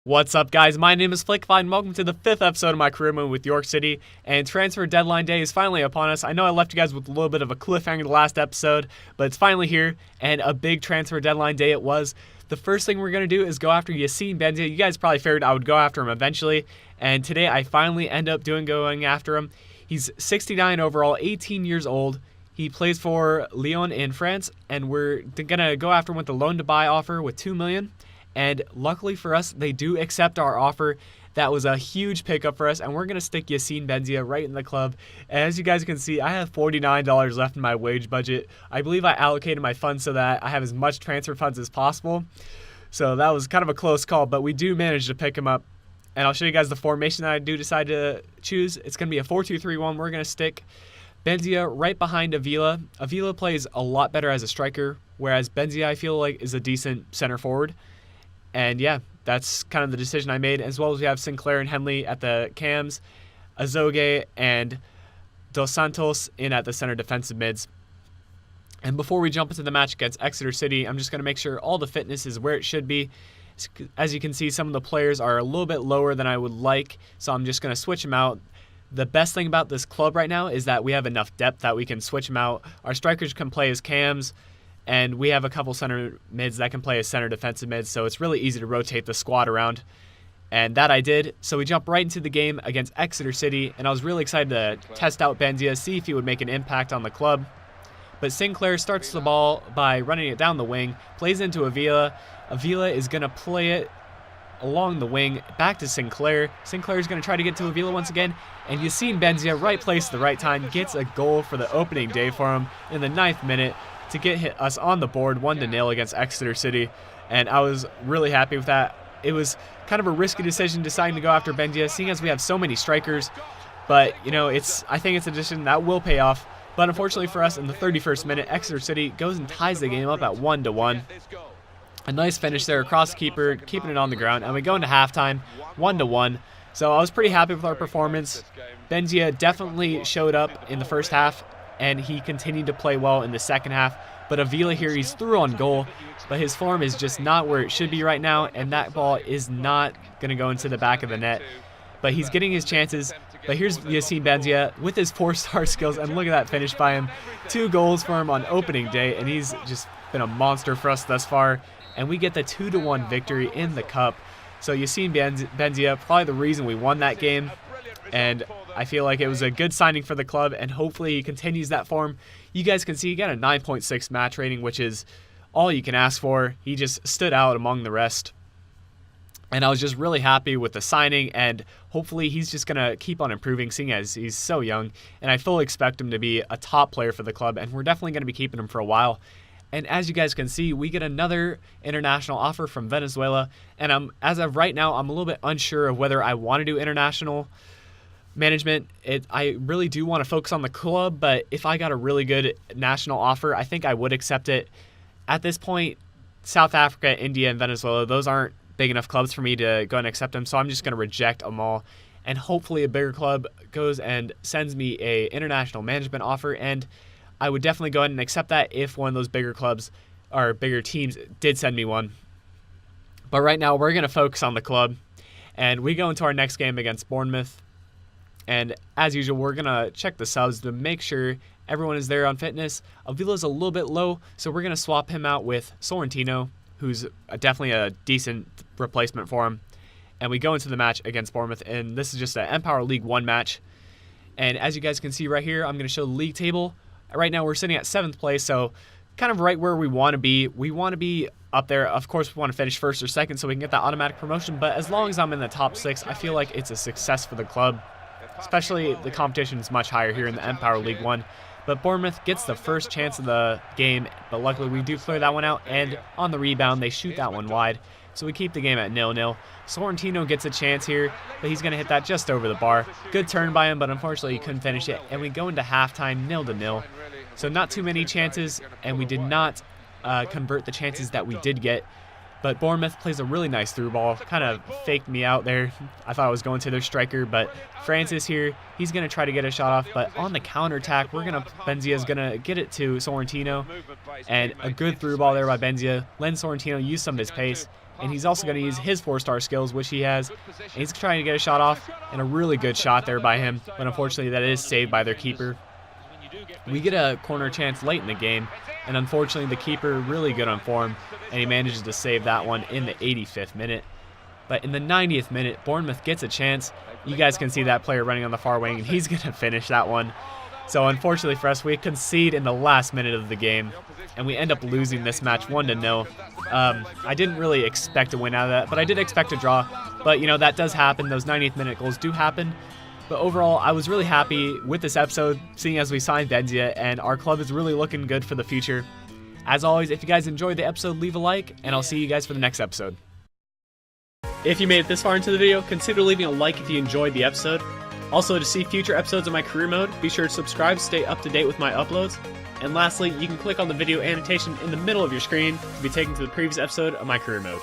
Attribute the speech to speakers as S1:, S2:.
S1: What's up, guys? My name is Flickify, and welcome to the 5th episode of my career mode with York City. And transfer deadline day is finally upon us. I know I left you guys with a little bit of a cliffhanger the last episode, but it's finally here, and a big transfer deadline day it was. The first thing we're going to do is go after Yassine Benzia. You guys probably figured I would go after him eventually, and today I finally end up going after him. He's 69 overall, 18 years old. He plays for Lyon in France, and we're going to go after him with the loan-to-buy offer with $2 million. And luckily for us, they do accept our offer. That was a huge pickup for us, and we're going to stick Yassine Benzia right in the club. And as you guys can see, I have $49 left in my wage budget. I believe I allocated my funds so that I have as much transfer funds as possible. So that was kind of a close call, but we do manage to pick him up. And I'll show you guys the formation that I do decide to choose. It's going to be a 4-2-3-1. We're going to stick Benzia right behind Avila. Avila plays a lot better as a striker, whereas Benzia, I feel like, is a decent center forward. And yeah, that's kind of the decision I made, as well as we have Sinclair and Henley at the cams, Azogue and Dos Santos in at the center defensive mids. And before we jump into the match against Exeter City, I'm just going to make sure all the fitness is where it should be. As you can see, some of the players are a little bit lower than I would like, so I'm just going to switch them out. The best thing about this club right now is that we have enough depth that we can switch them out. Our strikers can play as cams, and we have a couple center mids that can play as center defensive mids, so it's really easy to rotate the squad around. And that I did. So we jump right into the game against Exeter City, and I was really excited to test out Benzia, see if he would make an impact on the club. But Sinclair starts the ball by running it down the wing, plays into Avila. Avila is going to play it along the wing, back to Sinclair. Sinclair is going to try to get to Avila once again, and Yassine Benzia, right place at the right time, gets a goal for the opening day for him in the 9th minute. To get us on the board 1-0 against Exeter City, and I was really happy with that. It was kind of a risky decision deciding to go after Benzia, seeing as we have so many strikers, but you know, I think it's a decision that will pay off. But unfortunately for us, in the 31st minute, Exeter City goes and ties the game up at 1-1. A nice finish there across the keeper, keeping it on the ground, and we go into halftime 1-1. So I was pretty happy with our performance. Benzia definitely showed up in the first half, and he continued to play well in the second half. But Avila here, he's through on goal, but his form is just not where it should be right now, and that ball is not going to go into the back of the net. But he's getting his chances. But here's Yassine Benzia with his 4-star skills, and look at that finish by him. 2 goals for him on opening day, and he's just been a monster for us thus far. And we get the 2-1 victory in the cup. So Yassine Benzia, probably the reason we won that game. And I feel like it was a good signing for the club, and hopefully he continues that form. You guys can see he got a 9.6 match rating, which is all you can ask for. He just stood out among the rest. And I was just really happy with the signing, and hopefully he's just going to keep on improving, seeing as he's so young. And I fully expect him to be a top player for the club, and we're definitely going to be keeping him for a while. And as you guys can see, we get another international offer from Venezuela. And as of right now, I'm a little bit unsure of whether I want to do international management. I really do want to focus on the club, but if I got a really good national offer, I think I would accept it. At this point, South Africa, India, and Venezuela, those aren't big enough clubs for me to go and accept them, so I'm just going to reject them all. And hopefully a bigger club goes and sends me a international management offer, and I would definitely go ahead and accept that if one of those bigger clubs or bigger teams did send me one. But right now, we're going to focus on the club, and we go into our next game against Bournemouth. And as usual, we're going to check the subs to make sure everyone is there on fitness. Avila's a little bit low, so we're going to swap him out with Sorrentino, who's definitely a decent replacement for him. And we go into the match against Bournemouth, and this is just an Empower League 1 match. And as you guys can see right here, I'm going to show the league table. Right now, we're sitting at 7th place, so kind of right where we want to be. We want to be up there. Of course, we want to finish 1st or 2nd so we can get that automatic promotion, but as long as I'm in the top 6, I feel like it's a success for the club. Especially the competition is much higher here in the Empower League 1. But Bournemouth gets the first chance of the game, but luckily we do clear that one out, and on the rebound they shoot that one wide. So we keep the game at 0-0. Sorrentino gets a chance here, but he's going to hit that just over the bar. Good turn by him, but unfortunately he couldn't finish it, and we go into halftime 0-0. So not too many chances, and we did not convert the chances that we did get. But Bournemouth plays a really nice through ball, kind of faked me out there. I thought I was going to their striker, but Francis here, he's going to try to get a shot off, but on the counterattack, Benzia's going to get it to Sorrentino, and a good through ball there by Benzia. Lens Sorrentino use some of his pace, and he's also going to use his 4-star skills, which he has, and he's trying to get a shot off, and a really good shot there by him, but unfortunately that is saved by their keeper. We get a corner chance late in the game, and unfortunately the keeper really good on form, and he manages to save that one in the 85th minute. But in the 90th minute, Bournemouth gets a chance. You guys can see that player running on the far wing, and he's going to finish that one. So unfortunately for us, we concede in the last minute of the game, and we end up losing this match 1-0. I didn't really expect a win out of that, but I did expect a draw. But, you know, that does happen. Those 90th minute goals do happen. But overall, I was really happy with this episode, seeing as we signed Benzia, and our club is really looking good for the future. As always, if you guys enjoyed the episode, leave a like, and I'll see you guys for the next episode. If you made it this far into the video, consider leaving a like if you enjoyed the episode. Also, to see future episodes of my career mode, be sure to subscribe to stay up to date with my uploads. And lastly, you can click on the video annotation in the middle of your screen to be taken to the previous episode of my career mode.